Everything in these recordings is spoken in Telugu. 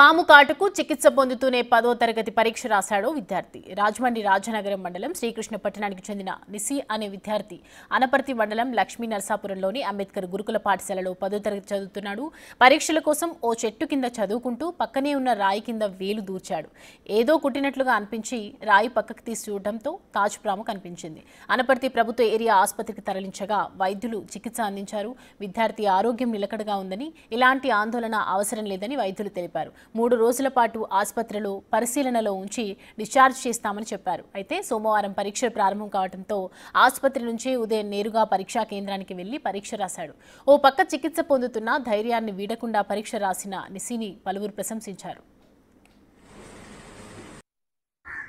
పాము కాటుకు చికిత్స పొందుతూనే 10వ తరగతి పరీక్ష రాశాడు విద్యార్థి. రాజమండ్రి రాజనగరం మండలం శ్రీకృష్ణ పట్టణానికి చెందిన నిసి అనే విద్యార్థి అనపర్తి మండలం లక్ష్మీ నరసాపురంలోని అంబేద్కర్ గురుకుల పాఠశాలలో 10వ తరగతి చదువుతున్నాడు. పరీక్షల కోసం ఓ చెట్టు కింద చదువుకుంటూ పక్కనే ఉన్న రాయి కింద వేలు దూర్చాడు. ఏదో కుట్టినట్లుగా అనిపించి రాయి పక్కకు తీసి చూడటంతో తాజుప్రాము కనిపించింది. అనపర్తి ప్రభుత్వ ఏరియా ఆసుపత్రికి తరలించగా వైద్యులు చికిత్స అందించారు. విద్యార్థి ఆరోగ్యం నిలకడగా ఉందని, ఎలాంటి ఆందోళన అవసరం లేదని వైద్యులు తెలిపారు. 3 రోజుల పాటు ఆసుపత్రిలో పరిశీలనలో ఉంచి డిశ్చార్జ్ చేస్తామని చెప్పారు. అయితే సోమవారం పరీక్షలు ప్రారంభం కావడంతో ఆసుపత్రి నుంచి ఉదయం నేరుగా పరీక్షా కేంద్రానికి వెళ్లి పరీక్ష రాశాడు. ఓ పక్క చికిత్స పొందుతున్న ధైర్యాన్ని వీడకుండా పరీక్ష రాసిన నిసిని పలువురు ప్రశంసించారు.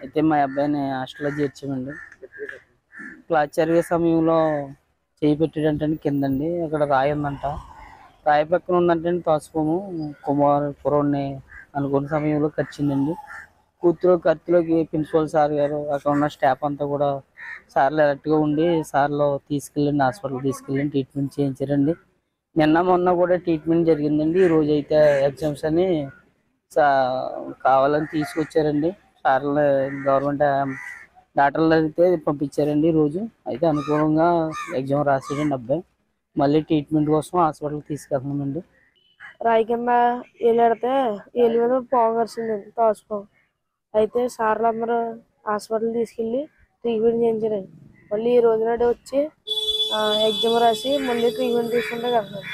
అయితే మా అబ్బాయిని హాస్టల్లో చేర్చామండి. క్లాస్ జరిగే సమయంలో చేయి పెట్టాడంటే కిందండి అక్కడ రాయి ఉందంట. రాయి పక్కన ఉందంటే తోసుపోము కుర్రోడిని అనుకున్న సమయంలో కరిచిందండి. కత్తిలోకి ప్రిన్సిపల్ సార్ గారు అక్కడ ఉన్న స్టాఫ్ అంతా కూడా సార్లు అలర్ట్గా ఉండి సార్లు తీసుకెళ్ళండి, హాస్పిటల్ తీసుకెళ్ళండి, ట్రీట్మెంట్ చేయించారండి. నిన్న మొన్న కూడా ట్రీట్మెంట్ జరిగిందండి. ఈ రోజు అయితే ఎగ్జామ్స్ అని కావాలని తీసుకొచ్చారండి. సార్లు గవర్నమెంట్ డాక్టర్లు అయితే పంపించారండి. ఈరోజు అయితే అనుకూలంగా ఎగ్జామ్ రాసాడండి అబ్బాయి. మళ్ళీ ట్రీట్మెంట్ కోసం హాస్పిటల్కి తీసుకెళ్తున్నామండి. రాయి కింద ఏలాడితే ఏలి మీద పాము కరిచిందండి, తోసిపాము. అయితే సార్లు అందరూ హాస్పిటల్ తీసుకెళ్ళి ట్రీట్మెంట్ చేయించారండి. మళ్ళీ ఈ రోజు నాడు వచ్చి ఎగ్జామ్ రాసి మళ్ళీ ట్రీట్మెంట్ తీసుకుంటే వెళ్తున్నాను.